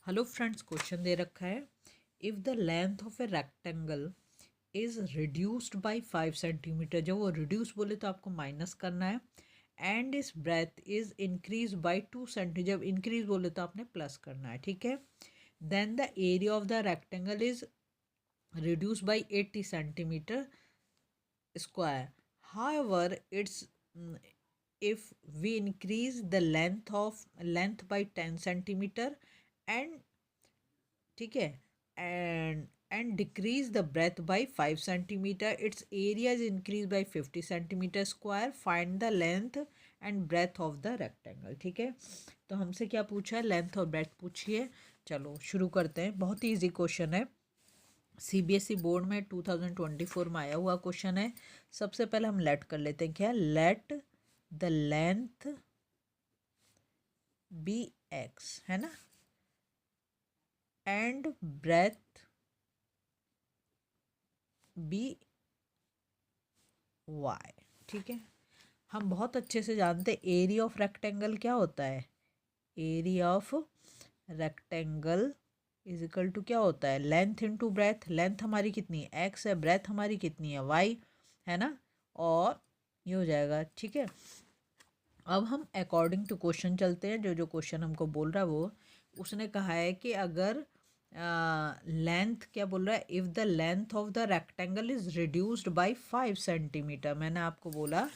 Hello friends, question दे रखा है if the length of a rectangle is reduced by 5 centimetre. जब वो reduce बोले तो आपको माइनस करना है। एंड इस breadth is increase by 2 centimetre, जब इंक्रीज बोले तो आपने प्लस करना है, ठीक है। Then the area of the rectangle is reduce by 80 centimetre square. However, it's if we increase the length by 10 centimeter and ठीक है and decrease the breadth by 5 centimeter, its area is increased by 50 centimeter square. Find the length and breadth of the rectangle। ठीक है, तो हमसे क्या पूछा है, length और ब्रेथ पूछिए। चलो शुरू करते हैं, बहुत ही इजी क्वेश्चन है, सीबीएसई बोर्ड में 2024 में आया हुआ क्वेश्चन है। सबसे पहले हम लेट कर लेते हैं, क्या, let the length be x, है ना, एंड ब्रेथ बी वाई। ठीक है, हम बहुत अच्छे से जानते हैं एरिया ऑफ रेक्टेंगल क्या होता है। Area of rectangle is equal to क्या होता है, लेंथ इनटू ब्रेथ। लेंथ हमारी कितनी है, एक्स है, ब्रेथ हमारी कितनी है, वाई, है ना, और ये हो जाएगा। ठीक है, अब हम अकॉर्डिंग टू क्वेश्चन चलते हैं। जो क्वेश्चन हमको बोल रहा है वो उसने कहा है कि अगर लेंथ क्या बोल रहा है, if the length of the rectangle is reduced by 5 centimetre. मैंने आपको बोला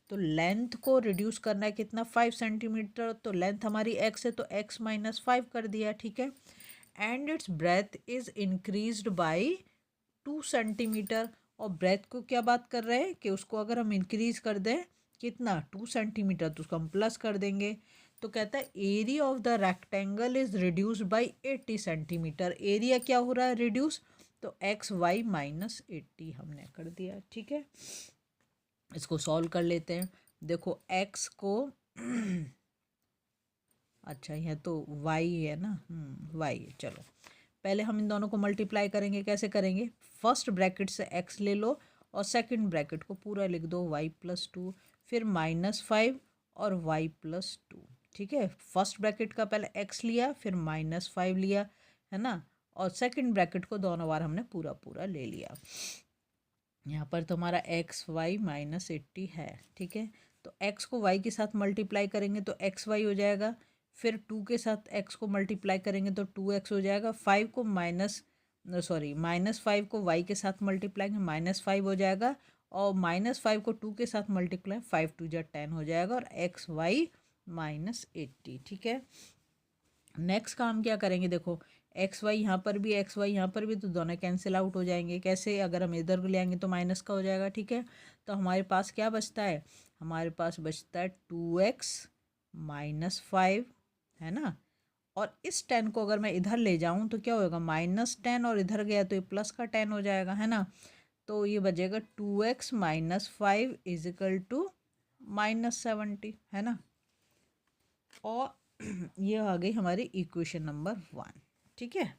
तो लेंथ को रिड्यूस करना है कितना, 5 सेंटीमीटर। तो लेंथ हमारी एक्स है तो एक्स माइनस 5 कर दिया, ठीक है। And it's breath is increased by 2 centimetre. और ब्रेथ को क्या बात कर रहे हैं कि उसको अगर हम इंक्रीज कर दें कितना, 2 सेंटीमीटर, तो उसको हम प्लस कर देंगे। तो कहता है area of the rectangle is reduce by 80 centimetre. Area क्या हो रहा है, रिड्यूस, तो एक्स वाई माइनस 80 हमने कर दिया। ठीक है, इसको सॉल्व कर लेते हैं। देखो एक्स को अच्छा यहाँ तो वाई है ना, वाई है। चलो पहले हम इन दोनों को मल्टीप्लाई करेंगे, कैसे करेंगे, फर्स्ट ब्रैकेट से एक्स ले लो और सेकंड ब्रैकेट को पूरा लिख दो, वाई प्लस 2, फिर -5 और वाई प्लस 2। ठीक है, फर्स्ट ब्रैकेट का पहले एक्स लिया, फिर -5 लिया, है ना, और सेकंड ब्रैकेट को दोनों बार हमने पूरा पूरा ले लिया। यहाँ पर तो हमारा एक्स वाई माइनस 80 है। ठीक है, तो एक्स को वाई के साथ मल्टीप्लाई करेंगे तो एक्स वाई हो जाएगा, फिर 2 के साथ एक्स को मल्टीप्लाई करेंगे तो 2x हो जाएगा, 5 को -5 को वाई के साथ मल्टीप्लाई -5 हो जाएगा, और -5 को 2 के साथ मल्टीप्लाई 5 2 जा 10 हो जाएगा, और एक्स वाई -80। ठीक है, नेक्स्ट काम क्या करेंगे, देखो एक्स वाई यहाँ पर भी, एक्स वाई यहाँ पर भी, तो दोनों कैंसिल आउट हो जाएंगे। कैसे, अगर हम इधर को ले आएंगे तो माइनस का हो जाएगा। ठीक है, तो हमारे पास क्या बचता है, हमारे पास बचता है 2x -5, है ना, और इस 10 को अगर मैं इधर ले जाऊँ तो क्या होगा, -10, और इधर गया तो ये प्लस का 10 हो जाएगा, है ना। तो ये बचेगा 2x -5 इज इक्वल टू -70, है ना, और ये आ गई हमारी इक्वेशन नंबर 1। ठीक है,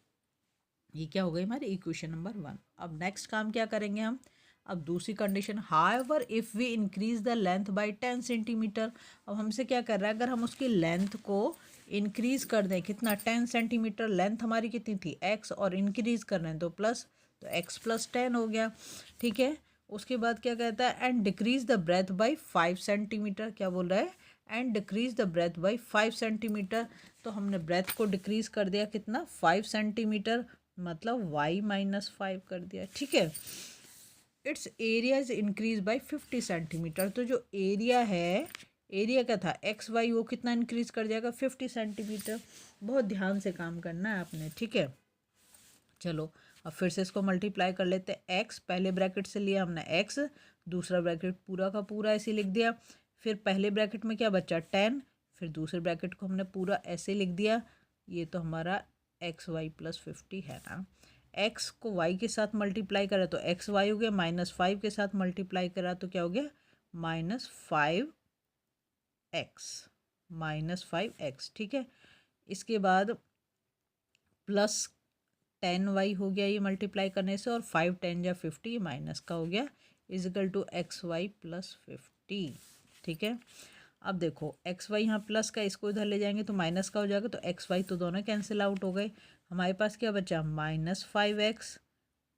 ये क्या हो गई हमारी इक्वेशन नंबर 1। अब नेक्स्ट काम क्या करेंगे हम, अब दूसरी condition, however if we increase the length by 10 centimetre. अब हमसे क्या कर रहा है, अगर हम उसकी लेंथ को इंक्रीज कर दें, कितना, 10 सेंटीमीटर, लेंथ हमारी कितनी थी एक्स, और इंक्रीज कर रहे हैं तो प्लस, तो एक्स प्लस 10 हो गया। ठीक है, उसके बाद क्या कहता है, and decrease the breadth by 5 centimetre. क्या बोल रहा है, and decrease the breadth by 5 centimetre. तो हमने ब्रेथ को डिक्रीज कर दिया कितना, 5 सेंटीमीटर, मतलब y -5 कर दिया। ठीक है, it's area is increase bye 50 centimetre. तो जो एरिया है, एरिया क्या था एक्स वाई, वो कितना इंक्रीज कर जाएगा, 50 सेंटीमीटर। बहुत ध्यान से काम करना है आपने। ठीक है, चलो अब फिर से इसको मल्टीप्लाई कर लेते हैं। एक्स पहले ब्रैकेट से लिया हमने एक्स, दूसरा ब्रैकेट पूरा का पूरा ऐसे लिख दिया, फिर पहले ब्रैकेट में क्या बचा 10, फिर दूसरे ब्रैकेट को हमने पूरा ऐसे लिख दिया। ये तो हमारा एक्स वाई प्लस 50 है ना। एक्स को वाई के साथ मल्टीप्लाई करा तो एक्स वाई हो गया, -5 के साथ मल्टीप्लाई करा तो क्या हो गया, -5x। ठीक है, इसके बाद प्लस 10y हो गया ये मल्टीप्लाई करने से, और 5 10 या 50 माइनस का हो गया, is equal to x y plus 50। ठीक है, अब देखो एक्स वाई यहाँ प्लस का, इसको इधर ले जाएंगे तो माइनस का हो जाएगा, तो एक्स वाई तो दोनों कैंसिल आउट हो गए। हमारे पास क्या बचा, -5x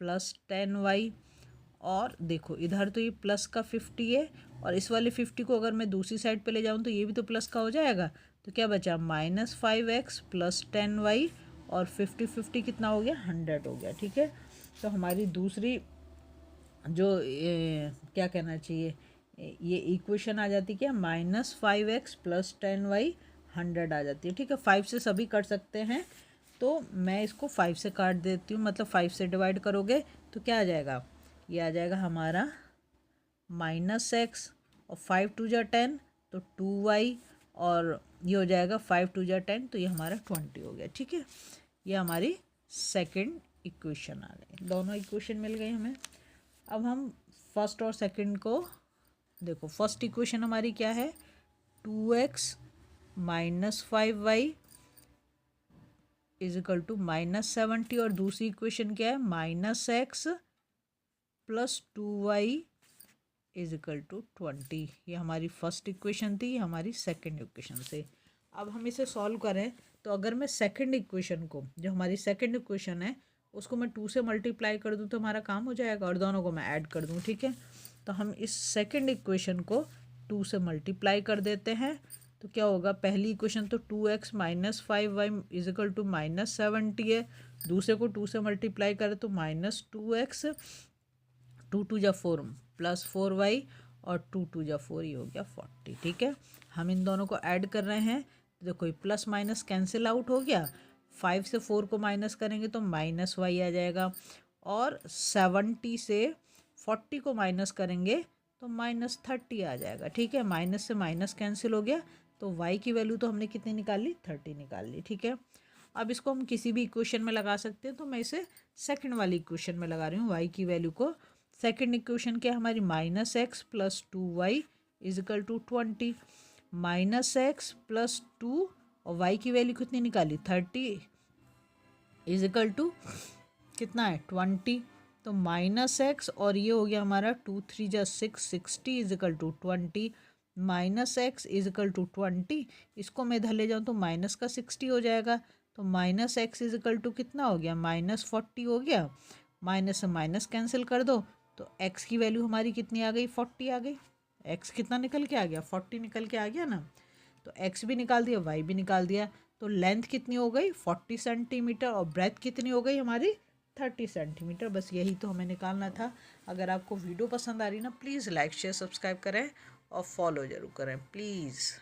प्लस 10y। और देखो इधर तो ये प्लस का 50 है, और इस वाले 50 को अगर मैं दूसरी साइड पे ले जाऊँ तो ये भी तो प्लस का हो जाएगा। तो क्या बचा, -5x प्लस 10y, और 50 कितना हो गया, 100 हो गया। ठीक है, तो हमारी दूसरी जो क्या कहना चाहिए, ये इक्वेशन आ जाती क्या, -5x प्लस 10y 100 आ जाती है। ठीक है, 5 से सभी कर सकते हैं, तो मैं इसको 5 से काट देती हूँ, मतलब 5 से डिवाइड करोगे तो क्या आ जाएगा, ये आ जाएगा हमारा -x, और 5 2 जा 10 तो 2y, और ये हो जाएगा 5 2 जा 10 तो ये हमारा 20 हो गया। ठीक है, ये हमारी सेकंड इक्वेशन आ गई, दोनों इक्वेशन मिल गई हमें। अब हम फर्स्ट और सेकंड को देखो, फर्स्ट इक्वेशन हमारी क्या है, 2x minus 5y is equal to -70, और दूसरी इक्वेशन क्या है, -x plus 2y is equal to 20। ये हमारी फर्स्ट इक्वेशन थी, ये हमारी सेकंड इक्वेशन से। अब हम इसे सॉल्व करें तो अगर मैं सेकंड इक्वेशन को, जो हमारी सेकंड इक्वेशन है, उसको मैं 2 से मल्टीप्लाई कर दूँ तो हमारा काम हो जाएगा, और दोनों को मैं ऐड कर दूँ। ठीक है, तो हम इस सेकंड इक्वेशन को 2 से मल्टीप्लाई कर देते हैं, तो क्या होगा, पहली इक्वेशन तो 2x minus 5y is equal to -70 है, दूसरे को 2 से मल्टीप्लाई करें तो -2x, 2 2 जा 4 प्लस 4y, और 2 2 जा 4, ये हो गया 40। ठीक है, हम इन दोनों को ऐड कर रहे हैं, तो देखो ये प्लस माइनस कैंसिल आउट हो गया, 5 से 4 को माइनस करेंगे तो -y आ जाएगा, और 70 से 40 को माइनस करेंगे तो -30 आ जाएगा। ठीक है, माइनस से माइनस कैंसिल हो गया, तो y की वैल्यू तो हमने कितनी निकाली, 30 निकाल ली। ठीक है, अब इसको हम किसी भी इक्वेशन में लगा सकते हैं, तो मैं इसे सेकंड वाली इक्वेशन में लगा रही हूँ y की वैल्यू को। सेकंड इक्वेशन क्या है हमारी, -x plus 2y is equal to 20, -x plus 2 और y की वैल्यू कितनी निकाली, 30 इज इक्वल टू कितना है, 20, तो -x, और ये हो गया हमारा 2 3 जा 6, 60 is equal to 20, -x is equal to 20, इसको मैं इधर ले जाऊँ तो माइनस का 60 हो जाएगा, तो -x इज इक्वल टू कितना हो गया, -40 हो गया, माइनस से माइनस कैंसिल कर दो, तो x की वैल्यू हमारी कितनी आ गई, 40 आ गई। x कितना निकल के आ गया, 40 निकल के आ गया ना, तो x भी निकाल दिया, y भी निकाल दिया, तो लेंथ कितनी हो गई, 40 सेंटीमीटर, और ब्रेथ कितनी हो गई हमारी, 30 सेंटीमीटर। बस यही तो हमें निकालना था। अगर आपको वीडियो पसंद आ रही ना, प्लीज़ लाइक शेयर सब्सक्राइब करें और फॉलो ज़रूर करें प्लीज़।